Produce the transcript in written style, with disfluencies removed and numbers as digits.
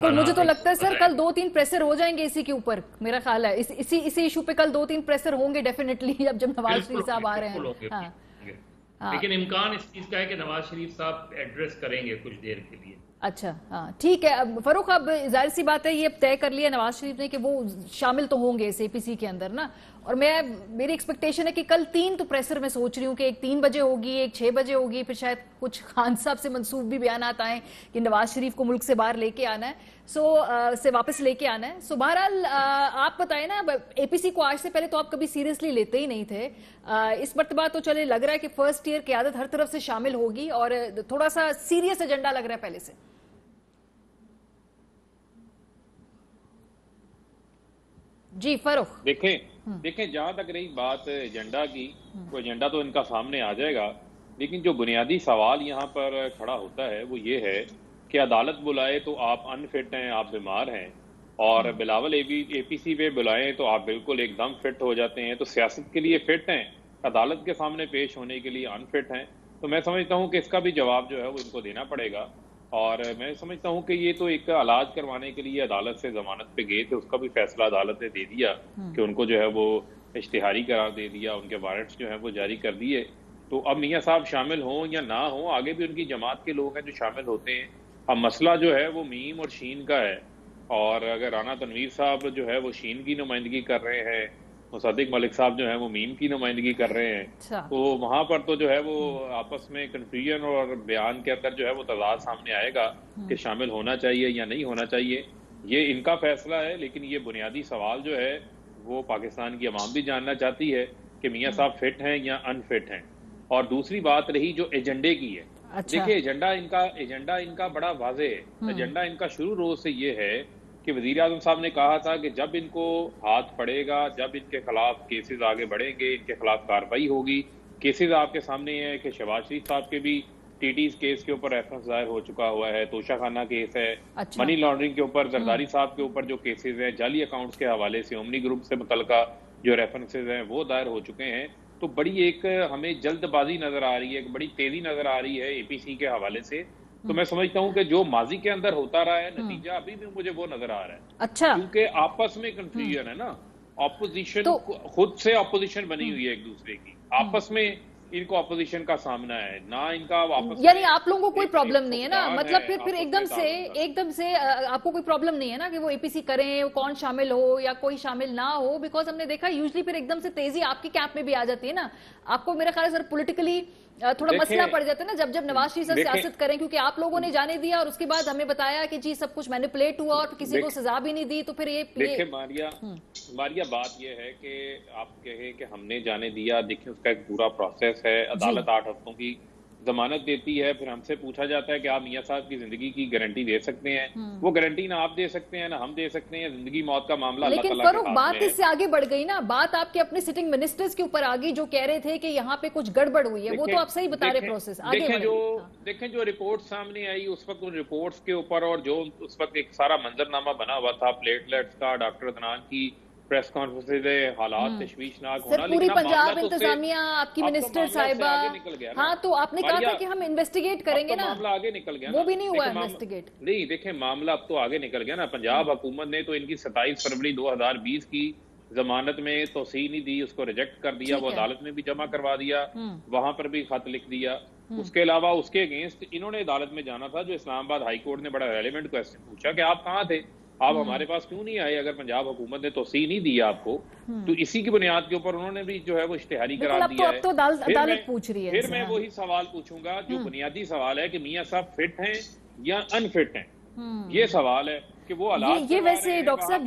बिल्कुल, मुझे तो लगता है सर कल 2-3 प्रेशर हो जाएंगे इसी के ऊपर, मेरा ख्याल है इसी इशू पे कल 2-3 प्रेशर होंगे डेफिनेटली, अब जब नवाज शरीफ साहब आ रहे हैं। हाँ हाँ, लेकिन इम्कान इस चीज का है कि नवाज शरीफ साहब एड्रेस करेंगे कुछ देर के लिए। अच्छा हाँ ठीक है। अब फरूख, अब जाहिर सी बात है ये तय कर लिया नवाज शरीफ ने कि वो शामिल तो होंगे इस एपीसी के अंदर ना, और मेरी एक्सपेक्टेशन है कि कल 3 तो प्रेशर में सोच रही हूँ कि एक 3 बजे होगी, एक 6 बजे होगी, फिर शायद कुछ खान साहब से मंसूब भी बयान आए कि नवाज शरीफ को मुल्क से बाहर लेके आना है, से वापस लेके आना है। सो बहरहाल आप बताएं ना, एपीसी को आज से पहले तो आप कभी सीरियसली लेते ही नहीं थे, इस मर्तबा तो चले लग रहा है कि फर्स्ट ईयर क़यादत हर तरफ से शामिल होगी और थोड़ा सा सीरियस एजेंडा लग रहा है पहले से। जी फरूख, देखें जहां तक रही बात एजेंडा की, तो एजेंडा तो इनका सामने आ जाएगा, लेकिन जो बुनियादी सवाल यहाँ पर खड़ा होता है वो ये है कि अदालत बुलाए तो आप अनफिट हैं, आप बीमार हैं, और बिलावल एपीसी पे बुलाएं तो आप बिल्कुल एकदम फिट हो जाते हैं। तो सियासत के लिए फिट हैं, अदालत के सामने पेश होने के लिए अनफिट हैं। तो मैं समझता हूँ कि इसका भी जवाब जो है वो इनको देना पड़ेगा। और मैं समझता हूँ कि ये तो एक इलाज करवाने के लिए अदालत से जमानत पे गए थे, उसका भी फैसला अदालत ने दे दिया कि उनको जो है वो इश्तिहारी करार दे दिया, उनके वारंट्स जो है वो जारी कर दिए। तो अब मियाँ साहब शामिल हों या ना हो, आगे भी उनकी जमात के लोग हैं जो शामिल होते हैं। अब मसला जो है वो मीम और शीन का है, और अगर राना तनवीर साहब जो है वो शीन की नुमाइंदगी कर रहे हैं, मुसद्दिक मलिक साहब जो है वो मीम की नुमाइंदगी कर रहे हैं, तो वहां पर तो जो है वो आपस में कंफ्यूजन और बयान के अंदर जो है वो तजाद सामने आएगा कि शामिल होना चाहिए या नहीं होना चाहिए। ये इनका फैसला है, लेकिन ये बुनियादी सवाल जो है वो पाकिस्तान की अवाम भी जानना चाहती है कि मियाँ साहब फिट हैं या अनफिट हैं। और दूसरी बात रही जो एजेंडे की है, देखिए एजेंडा इनका बड़ा वाज़ेह है। एजेंडा इनका शुरू रोज से ये है कि वज़ीर आज़म साहब ने कहा था कि जब इनको हाथ पड़ेगा, जब इनके खिलाफ केसेस आगे बढ़ेंगे, इनके खिलाफ कार्रवाई होगी। केसेस आपके सामने है कि शहबाज शरीफ साहब के भी टीटीज केस के ऊपर रेफरेंस दायर हो चुका हुआ है, तोशा खाना केस है, मनी लॉन्ड्रिंग के ऊपर जरदारी साहब के ऊपर जो केसेस हैं, जाली अकाउंट्स के हवाले से ओमनी ग्रुप से मुतल्लिका जो रेफरेंसेज हैं वो दायर हो चुके हैं। तो बड़ी एक हमें जल्दबाजी नजर आ रही है, एक बड़ी तेजी नजर आ रही है एपीसी के हवाले से। तो मैं समझता हूँ कि जो माजी के अंदर होता रहा है, नतीजा अभी भी मुझे वो नजर आ रहा है। अच्छा, क्योंकि आपस में कंफ्यूजन है ना, ऑपोजिशन तो खुद से ऑपोजिशन बनी हुई है एक दूसरे की, आपस में इनको ऑपोजिशन का सामना है ना, इनका वापस यानी आप लोगों को कोई प्रॉब्लम नहीं है ना, मतलब फिर एकदम से आपको कोई प्रॉब्लम नहीं है ना कि वो एपीसी करें, कौन शामिल हो या कोई शामिल ना हो, बिकॉज हमने देखा यूजली फिर एकदम से तेजी आपकी कैंप में भी आ जाती है ना। आपको मेरा ख्याल है सर पॉलिटिकली थोड़ा मसला पड़ जाता है ना जब नवाज शरीफ साहब सियासत करें, क्योंकि आप लोगों ने जाने दिया और उसके बाद हमें बताया कि जी सब कुछ मैनिपुलेट हुआ और किसी को सजा भी नहीं दी, तो फिर ये देखिए मारिया बात ये है कि आप कहे कि हमने जाने दिया, देखिए उसका एक पूरा प्रोसेस है। अदालत 8 हफ्तों की जमानत देती है, फिर हमसे पूछा जाता है कि आप मियाँ साहब की जिंदगी की गारंटी दे सकते हैं। वो गारंटी ना आप दे सकते हैं ना हम दे सकते हैं, जिंदगी मौत का मामला अल्लाह ताला के हाथ में है। बात इससे आगे बढ़ गई ना, बात आपके अपने सिटिंग मिनिस्टर्स के ऊपर आ गई जो कह रहे थे कि यहाँ पे कुछ गड़बड़ हुई है। वो तो आप सही बता रहे प्रोसेस आगे देखें जो रिपोर्ट सामने आई उस वक्त उन रिपोर्ट्स के ऊपर, और जो उस वक्त एक सारा मंजरनामा बना हुआ था प्लेटलेट्स का, डॉक्टर अदनान की प्रेस कॉन्फ्रेंस, हालात तशवीशनाक होना, पूरी पंजाब इंतजामिया आपकी मिनिस्टर साहिबा, हाँ तो आपने कहा था कि हम इन्वेस्टिगेट करेंगे ना, मामला आगे निकल गया, वो भी नहीं हुआ इन्वेस्टिगेट। नहीं देखें मामला अब तो आगे निकल गया ना। पंजाब हुकूमत ने तो इनकी 27 फरवरी 2020 की जमानत में तोसीह नहीं दी, उसको रिजेक्ट कर दिया, वो अदालत में भी जमा करवा दिया, वहां पर भी खत लिख दिया। उसके अलावा उसके अगेंस्ट इन्होंने अदालत में जाना था, जो इस्लामाबाद हाई कोर्ट ने बड़ा रेलेवेंट क्वेश्चन पूछा कि आप कहाँ थे, आप हमारे पास क्यों नहीं आए, अगर पंजाब हुकूमत ने तोसीह नहीं दी आपको। तो इसी की बुनियाद के ऊपर उन्होंने भी जो है वो इश्तिहारी करार दिया है। तो अदालत पूछ रही है, फिर मैं वही सवाल पूछूंगा जो बुनियादी सवाल है कि मियाँ साहब फिट हैं या अनफिट हैं। ये सवाल है कि वो ये वैसे डॉक्टर साहब